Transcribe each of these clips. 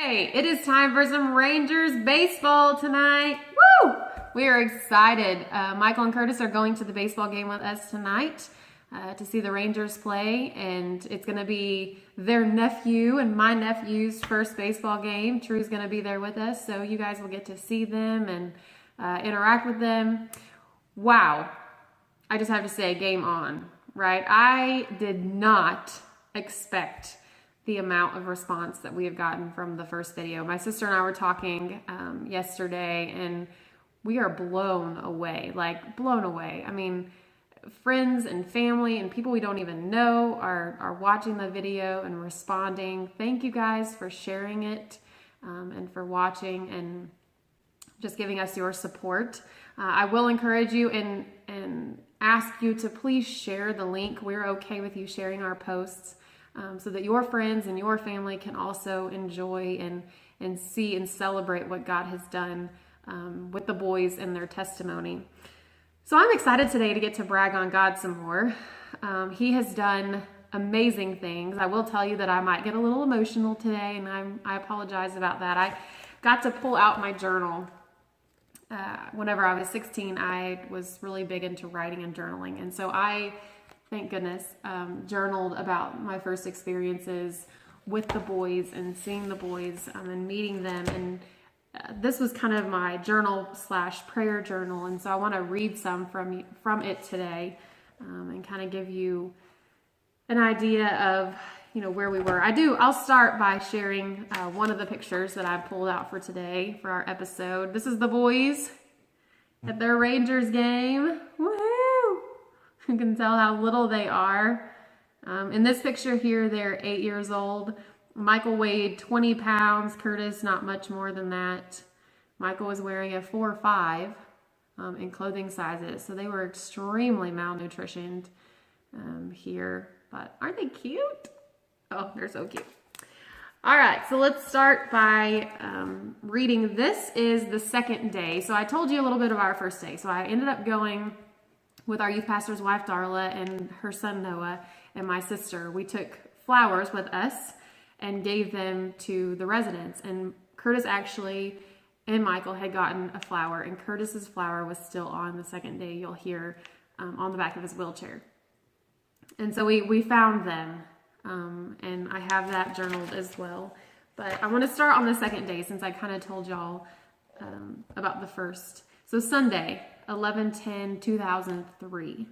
Hey, it is time for some Rangers baseball tonight. Woo! We are excited. Michael and Curtis are going to the baseball game with us tonight to see the Rangers play, and it's going to be their nephew and my nephew's first baseball game. Drew's going to be there with us, so you guys will get to see them and interact with them. Wow. I just have to say, game on, right? I did not expect the amount of response that we have gotten from the first video. My sister and I were talking yesterday, and we are blown away, like blown away. I mean, friends and family and people we don't even know are watching the video and responding. Thank you guys for sharing it and for watching and just giving us your support. I will encourage you and ask you to please share the link. We're okay with you sharing our posts so that your friends and your family can also enjoy and see and celebrate what God has done with the boys and their testimony. So I'm excited today to get to brag on God some more. He has done amazing things. I will tell you that I might get a little emotional today, and I apologize about that. I got to pull out my journal. Whenever I was 16, I was really big into writing and journaling. And so I, thank goodness, journaled about my first experiences with the boys and seeing the boys and meeting them. And this was kind of my journal / prayer journal. And so I want to read some from it today and kind of give you an idea of where we were. I'll start by sharing one of the pictures that I pulled out for today for our episode. This is the boys at their Rangers game. Woohoo! You can tell how little they are. In this picture here, they're 8 years old. Michael weighed 20 pounds. Curtis, not much more than that. Michael was wearing a 4 or 5 in clothing sizes. So they were extremely malnutritioned here. But aren't they cute? Oh, they're so cute. All right, so let's start by reading. This is the second day. So I told you a little bit about our first day. So I ended up going with our youth pastor's wife, Darla, and her son, Noah, and my sister. We took flowers with us and gave them to the residents. And Curtis actually and Michael had gotten a flower, and Curtis's flower was still on the second day. You'll hear on the back of his wheelchair. And so we found them. And I have that journaled as well. But I want to start on the second day since I kind of told y'all about the first. So Sunday, 11/10/2003.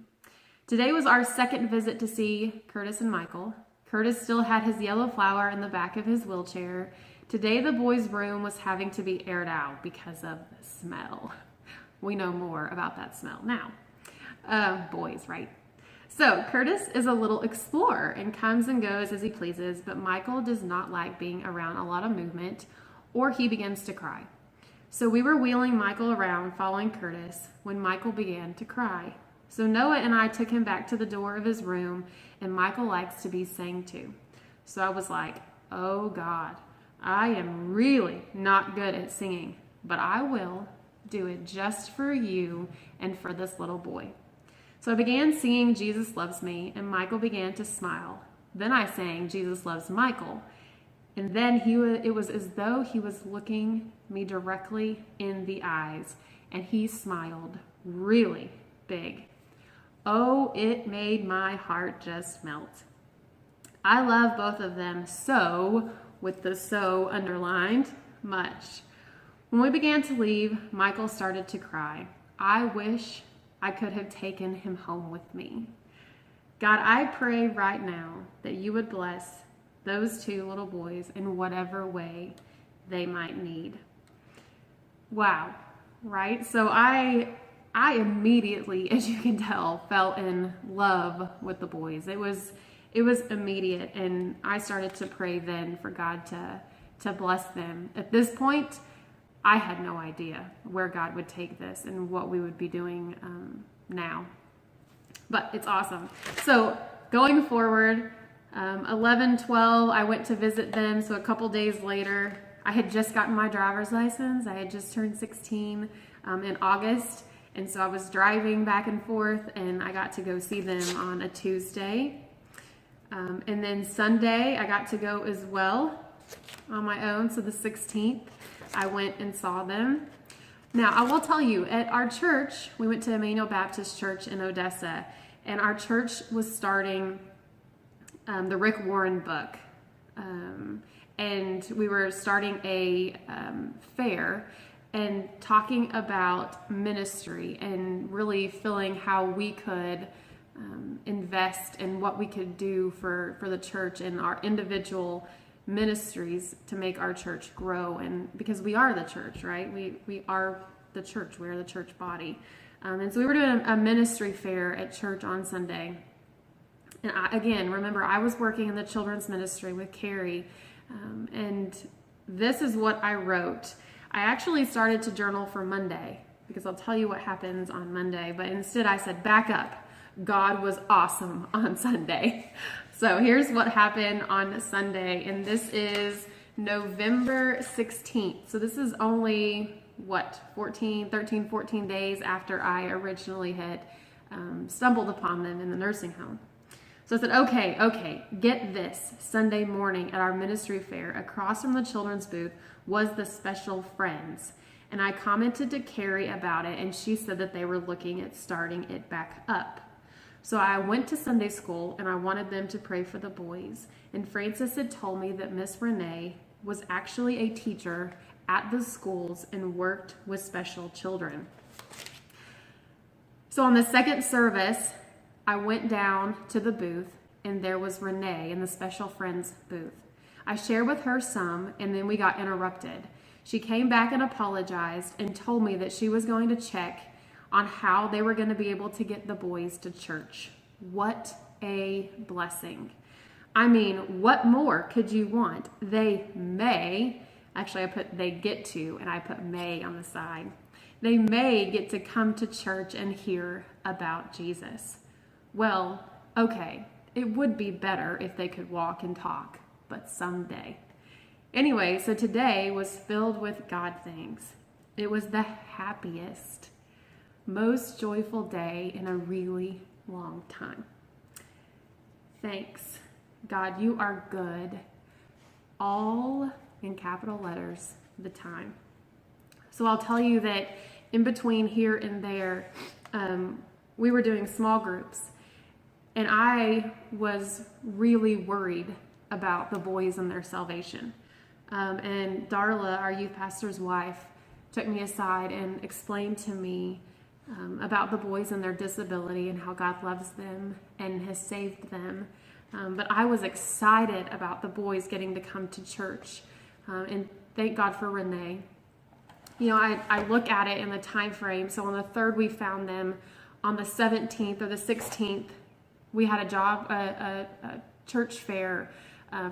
Today was our second visit to see Curtis and Michael. Curtis still had his yellow flower in the back of his wheelchair. Today the boys' room was having to be aired out because of the smell. We know more about that smell now. Boys, right? So Curtis is a little explorer and comes and goes as he pleases, but Michael does not like being around a lot of movement, or he begins to cry. So we were wheeling Michael around following Curtis when Michael began to cry. So Noah and I took him back to the door of his room, and Michael likes to be sang to. So I was like, oh God, I am really not good at singing, but I will do it just for you and for this little boy. So I began singing Jesus Loves Me, and Michael began to smile. Then I sang Jesus Loves Michael, and then it was as though he was looking me directly in the eyes, and he smiled really big. Oh, it made my heart just melt. I love both of them so, with the so underlined, much. When we began to leave, Michael started to cry. I wish I could have taken him home with me. God, I pray right now that you would bless those two little boys in whatever way they might need. Wow, right? So I immediately, as you can tell, fell in love with the boys. It was immediate, and I started to pray then for God to bless them. At this point, I had no idea where God would take this and what we would be doing now. But it's awesome. So going forward, 11/12, I went to visit them. So a couple days later, I had just gotten my driver's license. I had just turned 16 in August. And so I was driving back and forth, and I got to go see them on a Tuesday. And then Sunday, I got to go as well. on my own. So the 16th, I went and saw them. Now, I will tell you, at our church, we went to Emmanuel Baptist Church in Odessa, and our church was starting the Rick Warren book. And we were starting a fair and talking about ministry and really feeling how we could invest in what we could do for the church and our individual ministries to make our church grow. And because we are the church, right? We are the church. We're the church body. And so we were doing a ministry fair at church on Sunday. And again, remember, I was working in the children's ministry with Carrie. And this is what I wrote. I actually started to journal for Monday because I'll tell you what happens on Monday. But instead I said, back up. God was awesome on Sunday. So here's what happened on Sunday. And this is November 16th. So this is only, 14 days after I originally had stumbled upon them in the nursing home. So I said, okay, get this. Sunday morning at our ministry fair, across from the children's booth was the Special Friends. And I commented to Carrie about it, and she said that they were looking at starting it back up. So I went to Sunday school, and I wanted them to pray for the boys. And Francis had told me that Miss Renee was actually a teacher at the schools and worked with special children. So on the second service, I went down to the booth, and there was Renee in the Special Friends booth. I shared with her some, and then we got interrupted. She came back and apologized and told me that she was going to check on how they were going to be able to get the boys to church. What a blessing. I mean, what more could you want? They may, actually I put they get to, and I put may on the side. They may get to come to church and hear about Jesus. Well, okay, it would be better if they could walk and talk, but someday. Anyway, so today was filled with God things. It was the happiest, most joyful day in a really long time. Thanks. God, you are good. All in capital letters, the time. So I'll tell you that in between here and there, we were doing small groups. And I was really worried about the boys and their salvation. And Darla, our youth pastor's wife, took me aside and explained to me about the boys and their disability and how God loves them and has saved them. But I was excited about the boys getting to come to church. And thank God for Renee. You know, I look at it in the time frame. So on the 3rd, we found them. On the 17th or the 16th, we had a church fair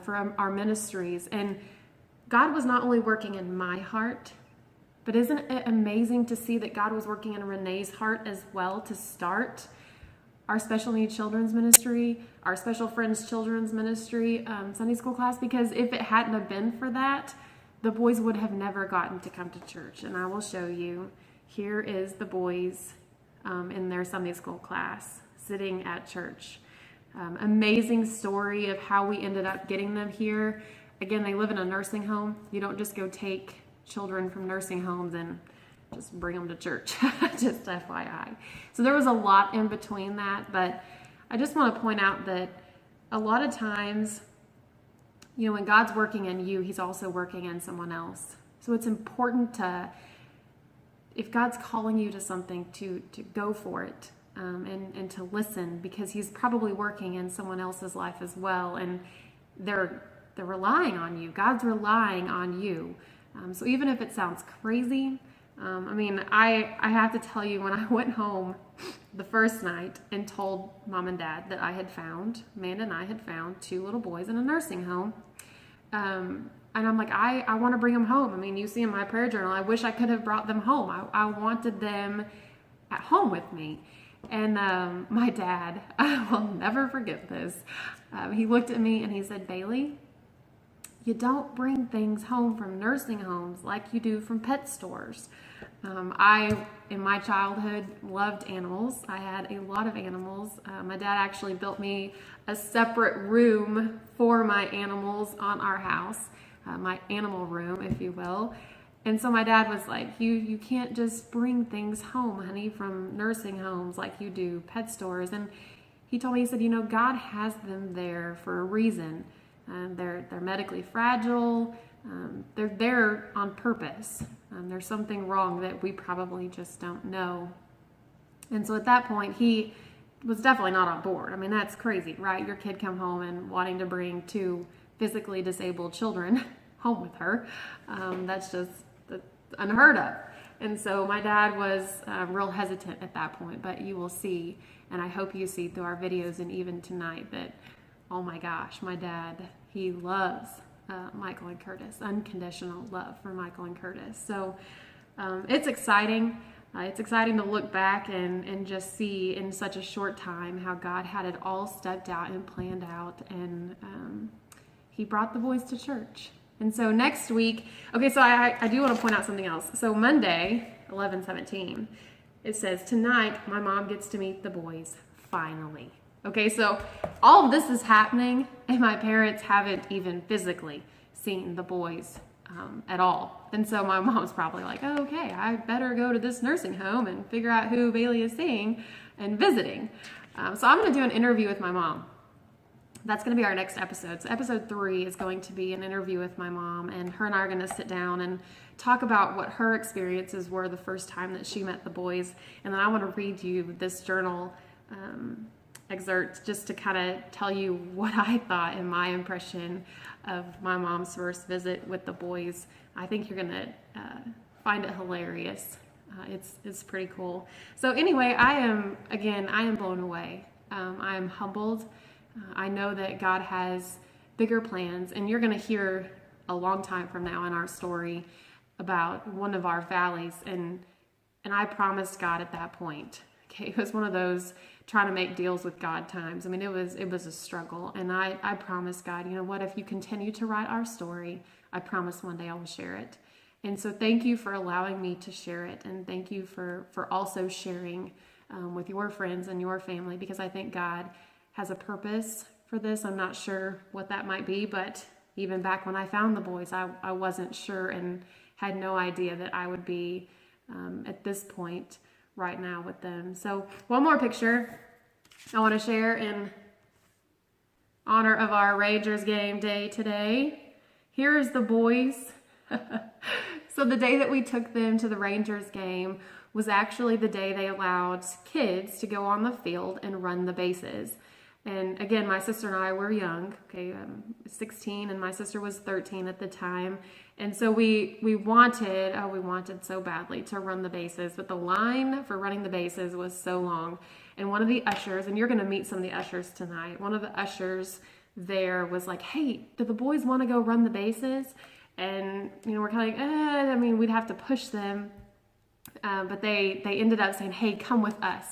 for our ministries. And God was not only working in my heart, but isn't it amazing to see that God was working in Renee's heart as well to start our special needs children's ministry, our Special Friends children's ministry, Sunday school class? Because if it hadn't have been for that, the boys would have never gotten to come to church. And I will show you. Here is the boys in their Sunday school class sitting at church. Amazing story of how we ended up getting them here. Again, they live in a nursing home. You don't just go take children from nursing homes and just bring them to church, just FYI. So there was a lot in between that, but I just want to point out that a lot of times, you know, when God's working in you, he's also working in someone else. So it's important to, if God's calling you to something, to go for it. And to listen, because he's probably working in someone else's life as well, and they're relying on you. God's relying on you. So even if it sounds crazy, I have to tell you, when I went home the first night and told Mom and Dad that Amanda and I had found 2 little boys in a nursing home, and I'm like, I want to bring them home. I mean, you see in my prayer journal, I wish I could have brought them home. I wanted them at home with me. And my dad, I will never forget this. He looked at me and he said, Bailey, you don't bring things home from nursing homes like you do from pet stores. I, in my childhood, loved animals. I had a lot of animals. My dad actually built me a separate room for my animals on our house. my animal room, if you will. And so my dad was like, you can't just bring things home, honey, from nursing homes like you do pet stores. And he told me, he said, God has them there for a reason. They're medically fragile. They're there on purpose. There's something wrong that we probably just don't know. And so at that point, he was definitely not on board. I mean, that's crazy, right? Your kid come home and wanting to bring 2 physically disabled children home with her. That's unheard of. And so my dad was real hesitant at that point, but you will see, and I hope you see through our videos and even tonight that, oh my gosh, my dad, he loves Michael and Curtis, unconditional love for Michael and Curtis. So it's exciting. It's exciting to look back and just see in such a short time how God had it all stepped out and planned out, and he brought the boys to church. And so next week, okay, so I do want to point out something else. So Monday, 11/17, it says, tonight my mom gets to meet the boys, finally. Okay, so all of this is happening, and my parents haven't even physically seen the boys at all. And so my mom's probably like, oh, okay, I better go to this nursing home and figure out who Bailey is seeing and visiting. So I'm going to do an interview with my mom. That's going to be our next episode. So episode 3 is going to be an interview with my mom, and her and I are going to sit down and talk about what her experiences were the first time that she met the boys. And then I want to read you this journal excerpt just to kind of tell you what I thought and my impression of my mom's first visit with the boys. I think you're going to find it hilarious. It's pretty cool. So anyway, I am blown away. I am humbled. I know that God has bigger plans, and you're going to hear a long time from now in our story about one of our valleys, and I promised God at that point. Okay, it was one of those trying to make deals with God times. I mean, it was a struggle, and I promised God, you know what, if you continue to write our story, I promise one day I will share it. And so thank you for allowing me to share it, and thank you for also sharing with your friends and your family, because I think God has a purpose for this. I'm not sure what that might be, but even back when I found the boys, I wasn't sure and had no idea that I would be at this point right now with them. So one more picture I want to share in honor of our Rangers game day today. Here is the boys. So the day that we took them to the Rangers game was actually the day they allowed kids to go on the field and run the bases. And again, my sister and I were young, okay, 16, and my sister was 13 at the time. And so we wanted so badly to run the bases, but the line for running the bases was so long. And one of the ushers, and you're going to meet some of the ushers tonight, one of the ushers there was like, hey, do the boys want to go run the bases? And, we're kind of like, we'd have to push them. But they ended up saying, hey, come with us.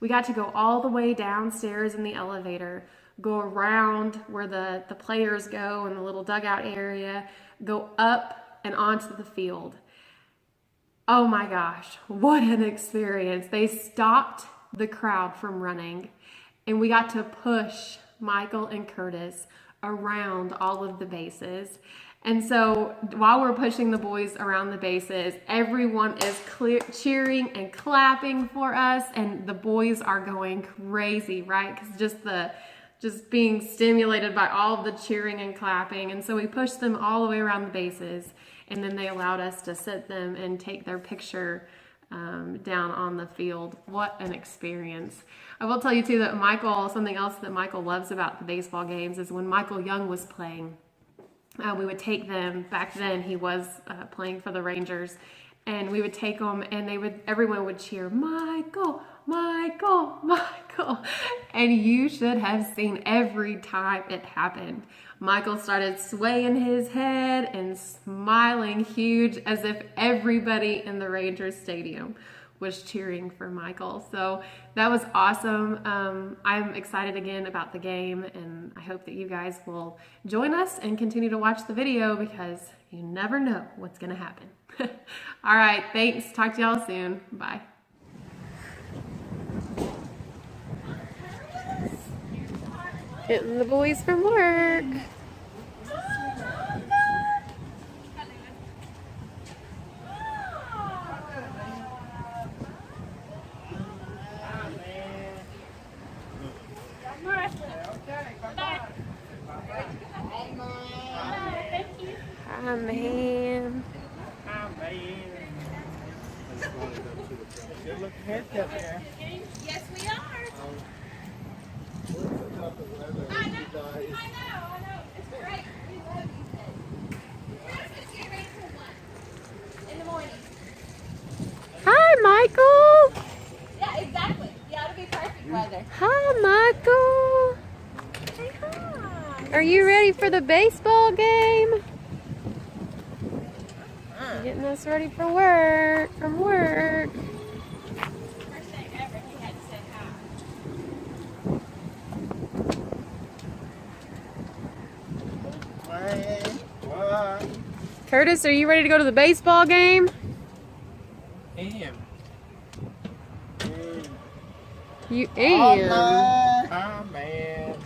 We got to go all the way downstairs in the elevator, go around where the players go in the little dugout area, go up and onto the field. Oh my gosh, what an experience. They stopped the crowd from running, and we got to push Michael and Curtis around all of the bases. And so while we're pushing the boys around the bases, everyone is cheering and clapping for us, and the boys are going crazy, right? Because just being stimulated by all of the cheering and clapping. And so we pushed them all the way around the bases, and then they allowed us to sit them and take their picture down on the field. What an experience. I will tell you too that something else that Michael loves about the baseball games is when Michael Young was playing, we would take them. Back then he was playing for the Rangers, and we would take them, and everyone would cheer, Michael, Michael, Michael. And you should have seen every time it happened. Michael started swaying his head and smiling huge as if everybody in the Rangers stadium was cheering for Michael. So that was awesome. I'm excited again about the game, and I hope that you guys will join us and continue to watch the video, because you never know what's going to happen. All right, thanks. Talk to y'all soon. Bye. Getting the boys from work. Hi, man. Hi, man. Good looking haircut there. Yes, we are. I know. It's great. We love you. We're just going to get ready for one in the morning. Hi, Michael. Yeah, exactly. Yeah, it'll be perfect weather. Hi, Michael. Say hi. Are you ready for the baseball game? Getting us ready for work. From work. First thing ever, he had to say hi. What? Curtis, are you ready to go to the baseball game? Am. You am. Hi, man.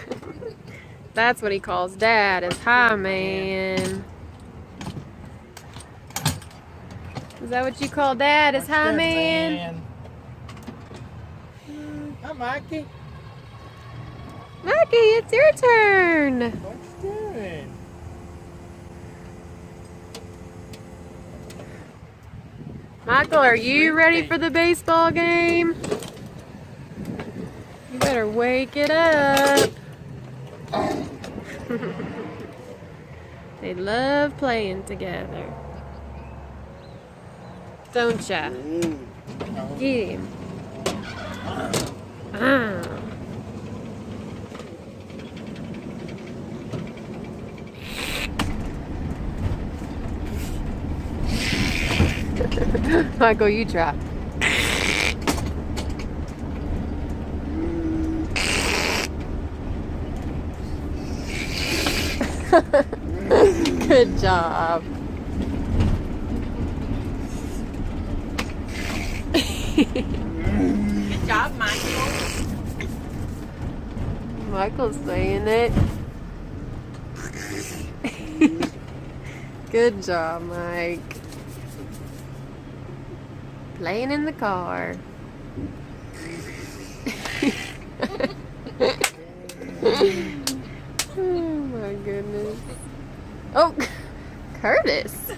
That's what he calls Dad, is hi, man. Is that what you call Dad, is hi, man? Hi, Mikey. Mikey, it's your turn. What you doing? Michael, are you ready for the baseball game? You better wake it up. They love playing together. Don't ya? Get him. Ah. Michael, you try. Good job. Good job, Michael. Michael's saying it. Good job, Mike. Playing in the car. Oh my goodness. Oh, Curtis.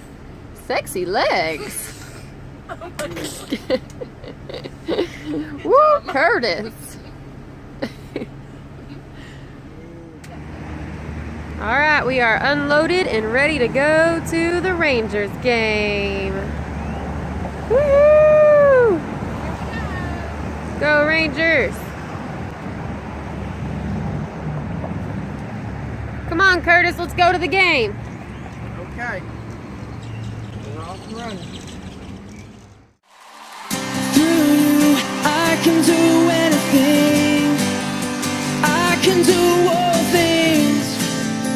Sexy legs. Oh my God. Woo, Curtis. All right, we are unloaded and ready to go to the Rangers game. Woo! Go Rangers! Come on, Curtis, let's go to the game. Okay. We're off and running. Through you, I can do anything. I can do all things.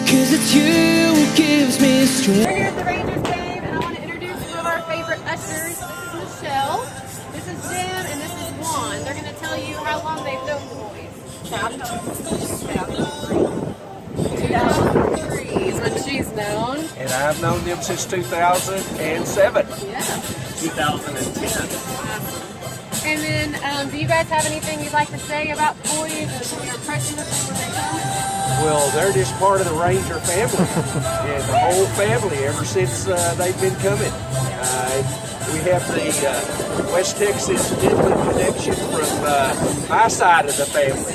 'Cause it's you who gives me strength. We're here at the Rangers game, and I want to introduce one of our favorite ushers. This is Michelle, this is Jen, and this is Juan. They're going to tell you how long they've known the boys. 2003 is when she's known. And I've known them since 2007. Yeah. 2010. And then, do you guys have anything you'd like to say about the boys and your impression of them when they come? Well, they're just part of the Ranger family, and the whole family ever since they've been coming. We have the West Texas Midland connection from my side of the family.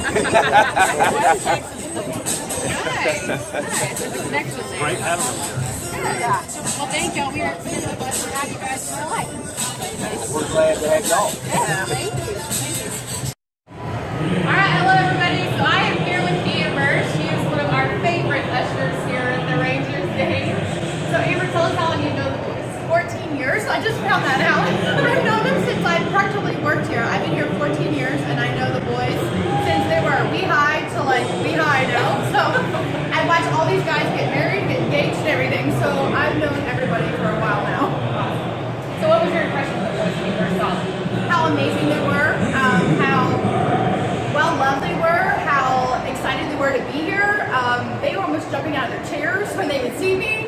Great having them here. Yeah. Well, thank y'all. We are excited to have you guys in our life. We're glad to have y'all. Yeah, thank you. All right, hello everybody. So I am here with Amber. She is one of our favorite ushers here at the Rangers game. So Amber, tell us how long you've known the boys. 14 years. I just found that out. I've known them since I practically worked here. I've been here 14 years and I know the boys since they were wee-high to like wee-high now. So I watched all these guys get married, get engaged and everything. So I've known everybody for a while now. So what was your impression of the boys when you first saw them? How amazing they were, how well loved they were, how excited they were to be here. They were almost jumping out of their chairs when they would see me.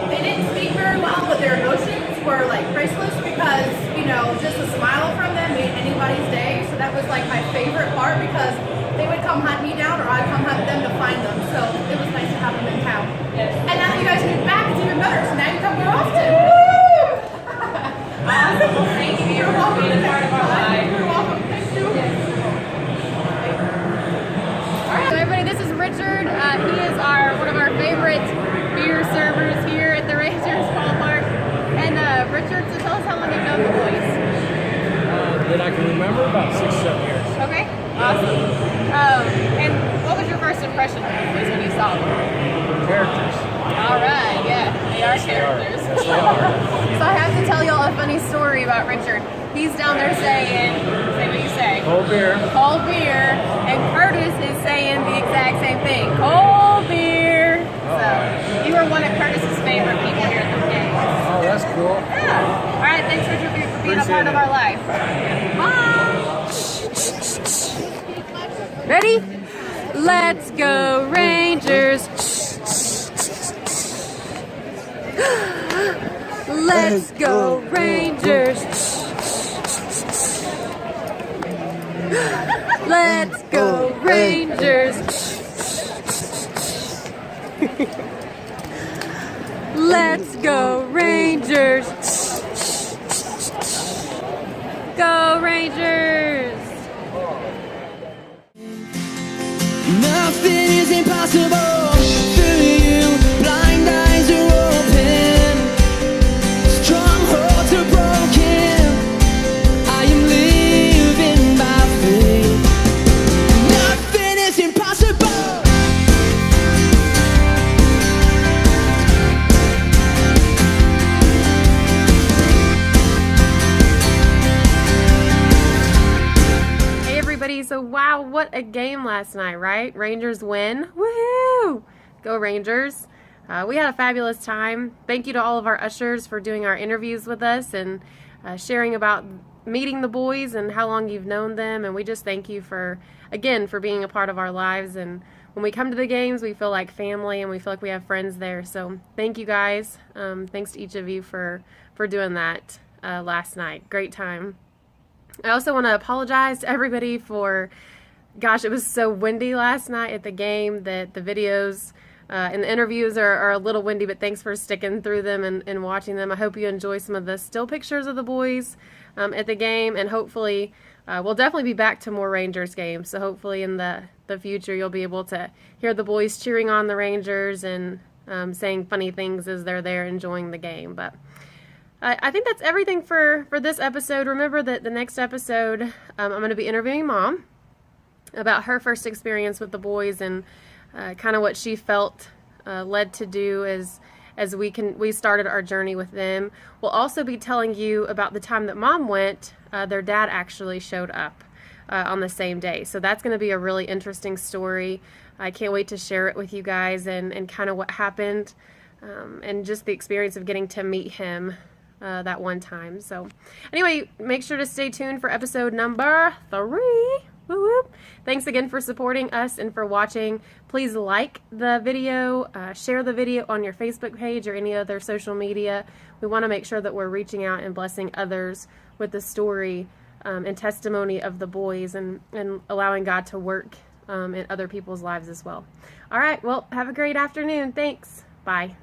They didn't speak very well, but their emotions were like priceless because, you know, just a smile from them made anybody's day. So that was like my favorite part because they would come hunt me down or I'd come hunt them to find them. So it was nice to have them in town. Yes. And now that you guys moved back, it's even better impression of the boys when you saw them? Characters. All right, yeah, they are characters. Yes, they are. So I have to tell y'all a funny story about Richard. He's down there saying, say what you say. Cold beer. Cold beer, and Curtis is saying the exact same thing. Cold beer. So you were one of Curtis's favorite people here at the game. Oh, that's cool. Yeah. All right, thanks Richard for being a part of our life. Bye. Ready? Let's go Rangers. Let's go Rangers. Let's go Rangers. Let's go Rangers. Go Rangers. Nothing is impossible for you. Blind eyes are open, strongholds are broken. I am living by faith. Nothing is impossible. Hey everybody, so wow, what a game last night, right? Rangers win. Woohoo! Go Rangers. We had a fabulous time. Thank you to all of our ushers for doing our interviews with us and sharing about meeting the boys and how long you've known them. And we just thank you for being a part of our lives. And when we come to the games, we feel like family and we feel like we have friends there. So thank you guys. Thanks to each of you for doing that last night. Great time. I also want to apologize to everybody for, gosh, it was so windy last night at the game that the videos and the interviews are a little windy, but thanks for sticking through them and watching them. I hope you enjoy some of the still pictures of the boys at the game, and hopefully we'll definitely be back to more Rangers games. So hopefully in the future you'll be able to hear the boys cheering on the Rangers and saying funny things as they're there enjoying the game. But I think that's everything for this episode. Remember that the next episode, I'm going to be interviewing Mom about her first experience with the boys and kind of what she felt led to do as we started our journey with them. We'll also be telling you about the time that Mom went. Their dad actually showed up on the same day. So that's going to be a really interesting story. I can't wait to share it with you guys and kind of what happened and just the experience of getting to meet him that one time. So anyway, make sure to stay tuned for episode number 3. Woo-woo. Thanks again for supporting us and for watching. Please like the video, share the video on your Facebook page or any other social media. We want to make sure that we're reaching out and blessing others with the story and testimony of the boys and allowing God to work in other people's lives as well. All right, well, have a great afternoon. Thanks. Bye.